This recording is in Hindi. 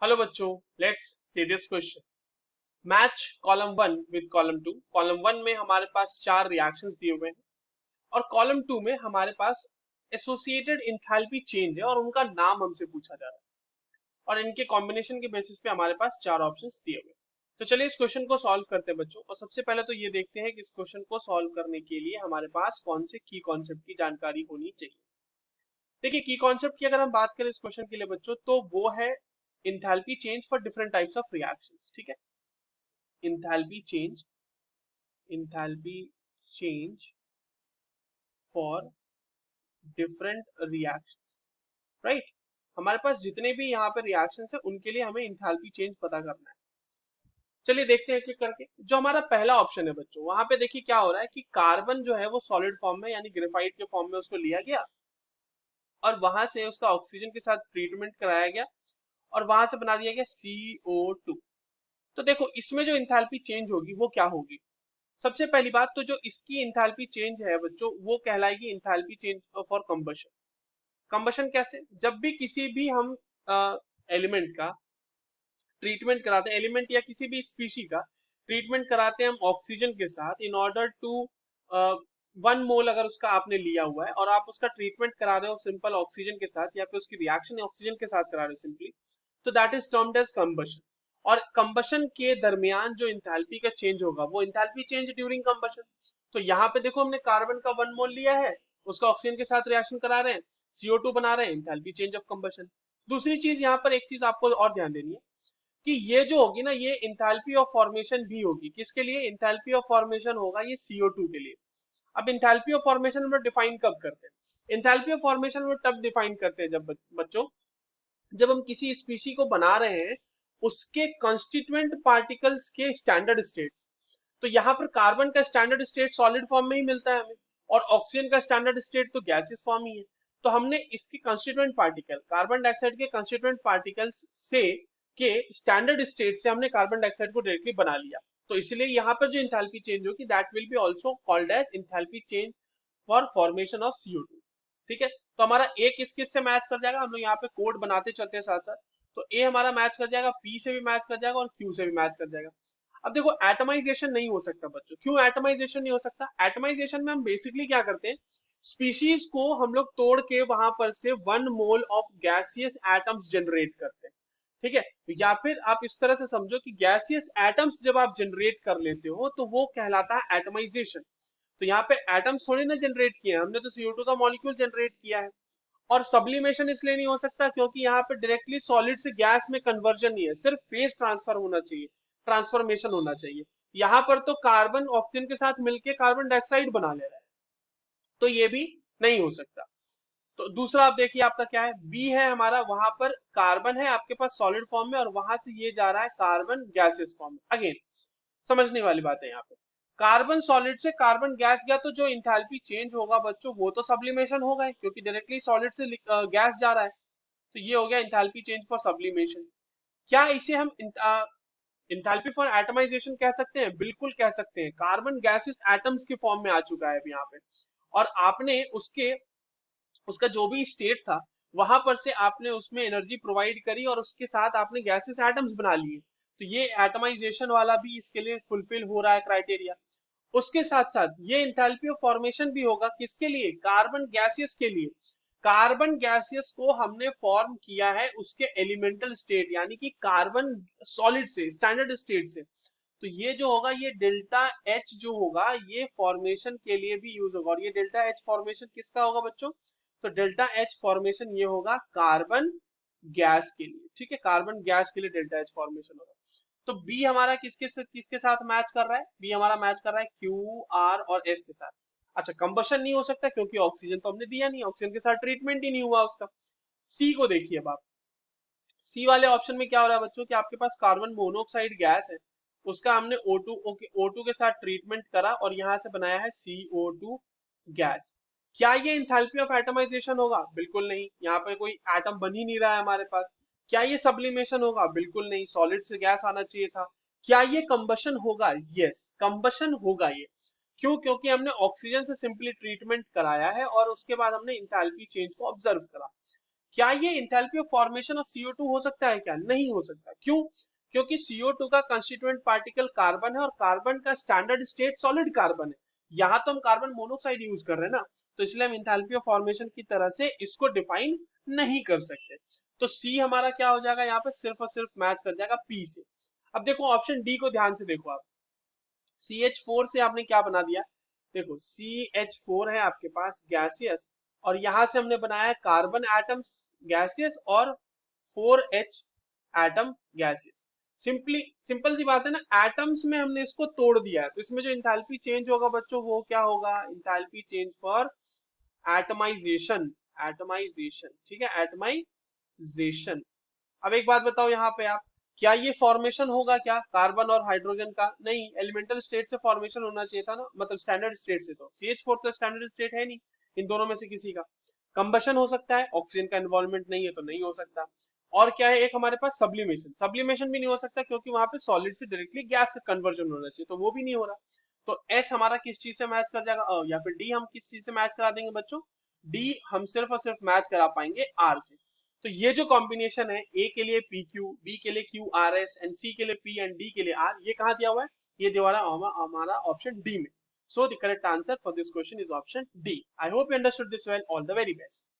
हेलो बच्चों, let's see this question. Match column one with column to. Column one में हमारे पास चार रिएक्शंस दिए हुए हैं और कॉलम टू में हमारे पास एसोसिएटेड इंथैल्पी चेंज है और उनका नाम हमसे पूछा जा रहा है और इनके कॉम्बिनेशन के बेसिस पे हमारे पास चार ऑप्शंस दिए हुए हैं। तो चलिए इस क्वेश्चन को सॉल्व करते हैं बच्चों। और सबसे पहले तो ये देखते हैं कि इस क्वेश्चन को सॉल्व करने के लिए हमारे पास कौन से की कॉन्सेप्ट की जानकारी होनी चाहिए। देखिए, की कॉन्सेप्ट की अगर हम बात करें इस क्वेश्चन के लिए बच्चों, तो वो है enthalpy change for different types of reactions. ठीक है, enthalpy change enthalpy change for different reactions, right. हमारे पास जितने भी यहाँ पे रिएक्शंस है उनके लिए हमें इंथैल्पी चेंज पता करना है। चलिए देखते हैं क्लिक करके। जो हमारा पहला ऑप्शन है बच्चों, वहां पे देखिए क्या हो रहा है कि कार्बन जो है वो सॉलिड फॉर्म में यानी ग्रेफाइट के फॉर्म में उसको लिया गया और वहां से उसका ऑक्सीजन के साथ ट्रीटमेंट कराया गया और वहां से बना दिया गया CO2। तो देखो इसमें जो इंथैल्पी चेंज होगी वो क्या होगी। सबसे पहली बात तो जो इसकी इंथैल्पी चेंज है बच्चों वो कहलाएगी enthalpy change for combustion. Combustion कैसे, जब भी किसी भी हम एलिमेंट का ट्रीटमेंट कराते हैं, एलिमेंट या किसी भी स्पीशी का ट्रीटमेंट कराते हैं हम ऑक्सीजन के साथ इन ऑर्डर टू 1 मोल अगर उसका आपने लिया हुआ है और आप उसका ट्रीटमेंट करा रहे हो सिंपल ऑक्सीजन के साथ या फिर उसकी रिएक्शन ऑक्सीजन के साथ करा रहे हो सिंपली, तो that is termed as combustion. और कंबशन के दरमियान जो इंथैल्पी का चेंज होगा वो इंथैल्पी चेंज ड्यूरिंग कंबशन। तो यहाँ पे देखो हमने कार्बन का 1 मोल लिया है, उसका ऑक्सीजन के साथ रिएक्शन करा रहे हैं, CO2 बना रहे हैं, इंथैल्पी चेंज ऑफ कंबशन। दूसरी चीज यहाँ पर एक चीज आपको और ध्यान देनी है कि ये जो होगी ना ये इंथैल्पी ऑफ फॉर्मेशन भी होगी। किसके लिए इंथैल्पी ऑफ फॉर्मेशन होगा, ये CO2 के लिए। अब इंथैल्पी ऑफ फॉर्मेशन हम लोग डिफाइन कब करते हैं, इंथैल्पी ऑफ फॉर्मेशन हम लोग तब डिफाइन करते हैं जब बच्चों जब हम किसी स्पीशी को बना रहे हैं उसके कॉन्स्टिट्यूएंट पार्टिकल्स के स्टैंडर्ड स्टेट्स। तो यहाँ पर कार्बन का स्टैंडर्ड स्टेट सॉलिड फॉर्म में ही मिलता है हमें और ऑक्सीजन का स्टैंडर्ड स्टेट तो गैसियस फॉर्म ही है। तो हमने इसके कॉन्स्टिट्यूएंट पार्टिकल कार्बन डाइऑक्साइड के कॉन्स्टिट्यूएंट पार्टिकल्स से के स्टैंडर्ड स्टेट से हमने कार्बन डाइऑक्साइड को डायरेक्टली बना लिया। तो इसलिए यहाँ पर जो इंथैल्पी चेंज होगी that will be also called as enthalpy change for formation of CO2। ठीक है, तो हमारा ए किस किस से मैच कर जाएगा, हम लोग यहाँ पे कोड बनाते चलते हैं साथ साथ। तो ए हमारा मैच कर जाएगा, पी से भी मैच कर जाएगा और क्यू से भी मैच कर जाएगा। अब देखो एटमाइजेशन नहीं हो सकता बच्चों। क्यों एटमाइजेशन नहीं हो सकता, एटमाइजेशन में हम बेसिकली क्या करते हैं, स्पीशीज को हम लोग तोड़ के वहां पर से 1 mole of gaseous atoms generate करते हैं। ठीक है, तो या फिर आप इस तरह से समझो कि गैसियस एटम्स जब आप जनरेट कर लेते हो तो वो कहलाता है एटमाइजेशन। तो यहाँ पे एटम्स थोड़ी ना जनरेट किए हैं, हमने तो CO2 का मॉलिक्यूल जनरेट किया है। और सब्लिमेशन इसलिए नहीं हो सकता क्योंकि यहाँ पे डायरेक्टली सॉलिड से गैस में कन्वर्जन नहीं है, सिर्फ फेस ट्रांसफर होना चाहिए, ट्रांसफॉर्मेशन होना चाहिए। यहाँ पर तो कार्बन ऑक्सीजन के साथ मिलके कार्बन डाइऑक्साइड बना ले रहा है, तो ये भी नहीं हो सकता। तो दूसरा आप देखिए आपका क्या है, बी है हमारा, वहां पर कार्बन है आपके पास सॉलिड फॉर्म में और वहां से ये जा रहा है कार्बन गैसेस फॉर्म में। अगेन समझने वाली बात है यहाँ पे, कार्बन सॉलिड से कार्बन गैस गया तो जो इंथैल्पी चेंज होगा बच्चों वो तो सब्लिमेशन होगा ही, क्योंकि डायरेक्टली सॉलिड से गैस जा रहा है। तो ये हो गया इंथैल्पी चेंज फॉर सब्लिमेशन। क्या इसे हम इंथैल्पी फॉर एटमाइजेशन कह सकते हैं, बिल्कुल कह सकते हैं। कार्बन गैसेस एटम्स के फॉर्म में आ चुका है अब यहाँ पे और आपने उसका जो भी स्टेट था वहां पर से आपने उसमें एनर्जी प्रोवाइड करी और उसके साथ आपने गैसेस एटम्स बना लिए। तो ये एटमाइजेशन वाला भी इसके लिए फुलफिल हो रहा है क्राइटेरिया। उसके साथ साथ ये इंथैल्पी ऑफ फॉर्मेशन भी होगा किसके लिए, कार्बन गैसियस के लिए। कार्बन गैसियस को हमने फॉर्म किया है उसके एलिमेंटल स्टेट यानी कि कार्बन सॉलिड से, स्टैंडर्ड स्टेट से। तो ये जो होगा ये डेल्टा एच जो होगा ये फॉर्मेशन के लिए भी यूज होगा। और ये डेल्टा एच फॉर्मेशन किसका होगा बच्चों, तो डेल्टा एच फॉर्मेशन ये होगा कार्बन गैस के लिए। ठीक है, कार्बन गैस के लिए डेल्टा एच फॉर्मेशन होगा। तो बी हमारा किसके साथ मैच कर रहा है, बी हमारा मैच कर रहा है क्यू आर और एस के साथ। अच्छा, कंबशन नहीं हो सकता क्योंकि ऑक्सीजन तो हमने दिया नहीं, ऑक्सीजन के साथ ट्रीटमेंट ही नहीं हुआ उसका। सी को देखिए अब आप, सी वाले ऑप्शन में क्या हो रहा है बच्चों कि आपके पास कार्बन मोनोऑक्साइड गैस है, उसका हमने O2 के साथ ट्रीटमेंट करा और यहां से बनाया है CO2 गैस। क्या ये इंथैल्पी ऑफ एटमाइजेशन होगा, बिल्कुल नहीं, यहाँ पे कोई एटम बन ही नहीं रहा है हमारे पास। क्या ये सब्लिमेशन होगा, बिल्कुल नहीं, सॉलिड से गैस आना चाहिए था। क्या ये कंबशन होगा, यस कंबशन होगा ये। क्यों, क्योंकि हमने ऑक्सीजन से सिंपली ट्रीटमेंट कराया है और उसके बाद हमने इंथैल्पी चेंज को ऑब्जर्व करा। क्या ये enthalpy of formation of CO2 हो सकता है क्या? नहीं हो सकता। क्यों? क्योंकि CO2 का कंस्टिट्यूएंट पार्टिकल कार्बन है और कार्बन का स्टैंडर्ड स्टेट सॉलिड कार्बन है। यहाँ तो हम कार्बन मोनोक्साइड यूज कर रहे हैं ना, तो इसलिए हम इंथैल्पी ऑफ फॉर्मेशन की तरह से इसको डिफाइन नहीं कर सकते। तो सी हमारा क्या हो जाएगा यहाँ पे, सिर्फ और सिर्फ मैच कर जाएगा पी से। अब देखो ऑप्शन डी को ध्यान से देखो आप, CH4 से आपने क्या बना दिया, देखो CH4 है आपके पास गैसियस, और यहां से हमने बनाया है कार्बन एटम्स गैसियस और 4H एटम गैसियस। सिंपल सी बात है ना, एटम्स में हमने इसको तोड़ दिया है, तो इसमें जो इंथैल्पी चेंज होगा बच्चों वो क्या होगा, enthalpy change for atomization. Atomization, ठीक है, एटमाइजेशन। अब एक बात बताओ यहाँ पे आप, क्या ये फॉर्मेशन होगा क्या कार्बन और हाइड्रोजन का? नहीं, एलिमेंटल स्टेट से फॉर्मेशन होना चाहिए था ना, मतलब स्टैंडर्ड स्टेट से। तो CH4 तो स्टैंडर्ड स्टेट है नहीं इन दोनों में से किसी का। कंबशन हो सकता है, ऑक्सीजन का इन्वॉल्वमेंट नहीं है तो नहीं हो सकता। और क्या है, एक हमारे पास सब्लिमेशन, सब्लिमेशन भी नहीं हो सकता क्योंकि वहां पे सॉलिड से डायरेक्टली गैस कन्वर्जन होना चाहिए, तो वो भी नहीं हो रहा। तो एस हमारा किस चीज से मैच कर जाएगा, या फिर डी हम किस चीज से मैच करा देंगे बच्चों, डी हम सिर्फ और सिर्फ मैच करा पाएंगे आर से। तो ये जो कॉम्बिनेशन है, ए के लिए PQ, बी के लिए QRS एंड सी के लिए P एंड डी के लिए R, ये कहाँ दिया हुआ है, ये दिया हुआ है हमारा ऑप्शन डी में। So the correct answer for this question is option D. I hope you understood this well. All the very best.